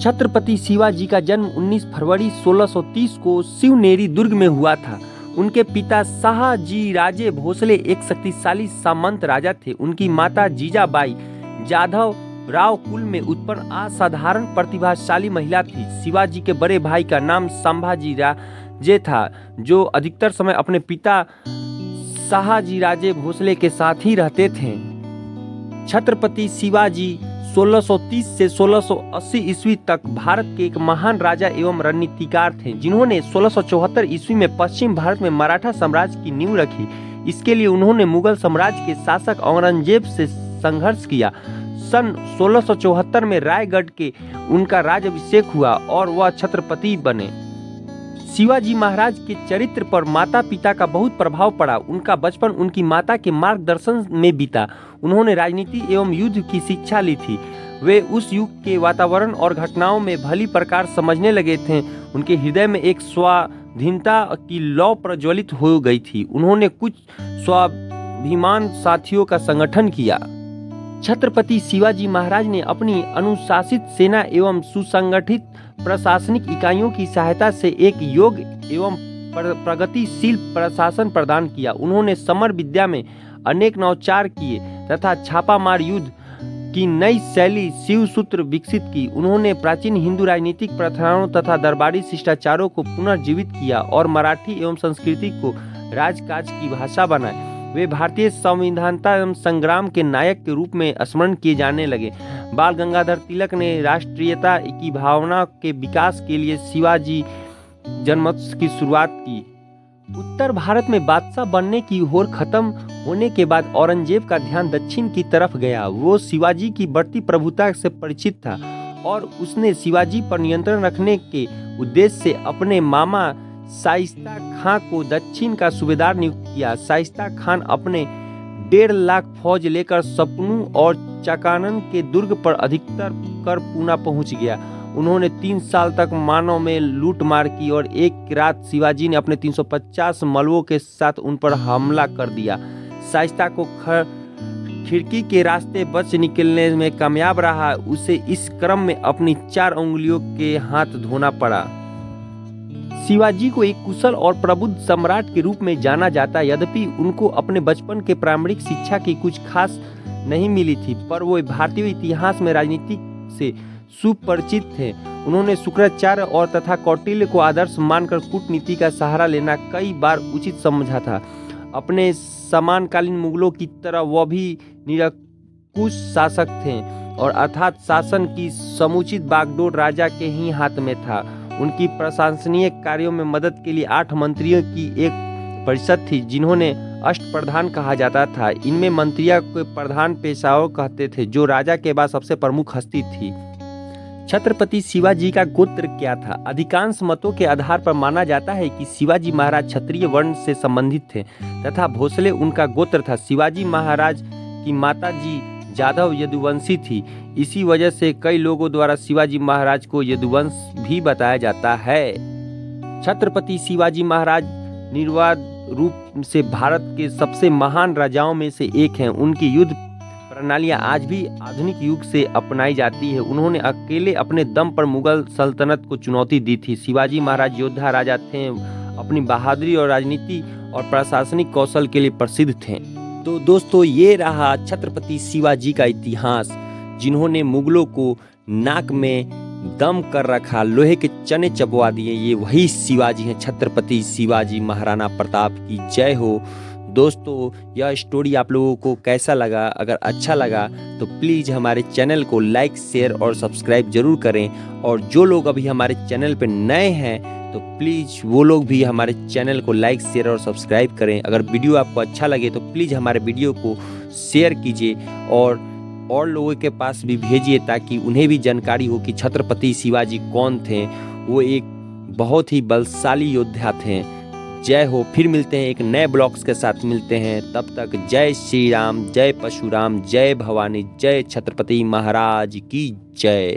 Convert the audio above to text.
छत्रपति शिवाजी का जन्म 19 फरवरी 1630 को शिवनेरी दुर्ग में हुआ था। उनके पिता शहाजीराजे भोसले एक शक्तिशाली सामंत राजा थे। उनकी माता जीजाबाई जाधव राव कुल में उत्पन्न असाधारण प्रतिभाशाली महिला थी। शिवाजी के बड़े भाई का नाम संभाजीराजे था, जो अधिकतर समय अपने पिता शहाजीराजे भोसले के साथ ही रहते थे। छत्रपति शिवाजी 1630 से 1680 ईस्वी तक भारत के एक महान राजा एवं रणनीतिकार थे, जिन्होंने 1674 ईस्वी में पश्चिम भारत में मराठा साम्राज्य की नींव रखी। इसके लिए उन्होंने मुगल साम्राज्य के शासक औरंगजेब से संघर्ष किया। सन 1674 में रायगढ़ के उनका राज्याभिषेक हुआ और वह छत्रपति बने। शिवाजी महाराज के चरित्र पर माता पिता का बहुत प्रभाव पड़ा। उनका बचपन उनकी माता के मार्गदर्शन में बीता। उन्होंने राजनीति एवं युद्ध की शिक्षा ली थी। वे उस युग के वातावरण और घटनाओं में भली प्रकार समझने लगे थे। उनके हृदय में एक स्वाधीनता की लौ प्रज्वलित हो गई थी। उन्होंने कुछ स्वाभिमान साथियों का संगठन किया। छत्रपति शिवाजी महाराज ने अपनी अनुशासित सेना एवं सुसंगठित प्रशासनिक इकाइयों की सहायता से एक योग्य एवं प्रगतिशील प्रशासन प्रदान किया। उन्होंने समर विद्या में अनेक नवाचार किए तथा छापामार युद्ध की नई शैली शिव सूत्र विकसित की। उन्होंने प्राचीन हिंदू राजनीतिक प्रथाओं तथा दरबारी शिष्टाचारों को पुनर्जीवित किया और मराठी एवं संस्कृति को राजकाज की भाषा बनाए। वे भारतीय संविधानता एवं संग्राम के नायक के रूप में स्मरण किए जाने लगे। बाल गंगाधर तिलक ने राष्ट्रीयता की भावना के विकास के लिए शिवाजी जन्मोत्सव की शुरुआत की। उत्तर भारत में बादशाह बनने की होड़ खत्म होने के बाद औरंगजेब का ध्यान दक्षिण की तरफ गया। वो शिवाजी की बढ़ती प्रभुता से परिचित था और उसने शिवाजी पर नियंत्रण रखने के उद्देश्य से अपने मामा शाइस्ता खां को दक्षिण का सूबेदार नियुक्त किया। शाइस्ता खान अपने 1.5 लाख फौज लेकर सपनू और चकानन के दुर्ग पर अधिकतर कर पूना पहुंच गया। उन्होंने 3 साल तक मानव में लूटमार की और एक रात शिवाजी ने अपने 350 मलबों के साथ उन पर हमला कर दिया। शाइस्ता को खिड़की के रास्ते बच निकलने में कामयाब रहा। उसे इस क्रम में अपनी 4 उंगलियों के हाथ धोना पड़ा। शिवाजी को एक कुशल और प्रबुद्ध सम्राट के रूप में जाना जाता, यद्यपि उनको अपने बचपन के प्रारंभिक शिक्षा की कुछ खास नहीं मिली थी, पर वो भारतीय इतिहास में राजनीति से सुपरिचित थे। उन्होंने शुक्राचार्य और तथा कौटिल्य को आदर्श मानकर कूटनीति का सहारा लेना कई बार उचित समझा था। अपने समानकालीन मुगलों की तरह वह भी निरंकुश शासक थे और अर्थात शासन की समुचित बागडोर राजा के ही हाथ में था। उनकी प्रशासनीय कार्यों में मदद के लिए 8 मंत्रियों की एक परिषद थी, जिन्होंने अष्टप्रधान कहा जाता था। इनमें मंत्रियों को प्रधान पेशवाओं कहते थे, जो राजा के बाद सबसे प्रमुख हस्ती थी। छत्रपति शिवाजी का गोत्र क्या था? अधिकांश मतों के आधार पर माना जाता है कि शिवाजी महाराज क्षत्रिय वर्ण से संबंधित थे तथा भोसले उनका गोत्र था। शिवाजी महाराज की माता जी जाधव यदुवंशी थी। इसी वजह से कई लोगों द्वारा शिवाजी महाराज को यदुवंश भी बताया जाता है। छत्रपति शिवाजी महाराज निर्विवाद रूप से भारत के सबसे महान राजाओं में से एक हैं। उनकी युद्ध प्रणालियां आज भी आधुनिक युग से अपनाई जाती है। उन्होंने अकेले अपने दम पर मुगल सल्तनत को चुनौती दी थी। शिवाजी महाराज योद्धा राजा थे, अपनी बहादुरी और राजनीति और प्रशासनिक कौशल के लिए प्रसिद्ध थे। तो दोस्तों, ये रहा छत्रपति शिवाजी का इतिहास, जिन्होंने मुगलों को नाक में दम कर रखा, लोहे के चने चबवा दिए। ये वही शिवाजी हैं। छत्रपति शिवाजी महाराणा प्रताप की जय हो। दोस्तों, यह स्टोरी आप लोगों को कैसा लगा? अगर अच्छा लगा तो प्लीज़ हमारे चैनल को लाइक, शेयर और सब्सक्राइब जरूर करें। और जो लोग अभी हमारे चैनल पर नए हैं तो प्लीज़ वो लोग भी हमारे चैनल को लाइक, शेयर और सब्सक्राइब करें। अगर वीडियो आपको अच्छा लगे तो प्लीज़ हमारे वीडियो को शेयर कीजिए और लोगों के पास भी भेजिए, ताकि उन्हें भी जानकारी हो कि छत्रपति शिवाजी कौन थे। वो एक बहुत ही बलशाली योद्धा थे। जय हो। फिर मिलते हैं एक नए ब्लॉग्स के साथ मिलते हैं। तब तक जय श्री राम, जय परशुराम, जय भवानी, जय छत्रपति महाराज की जय।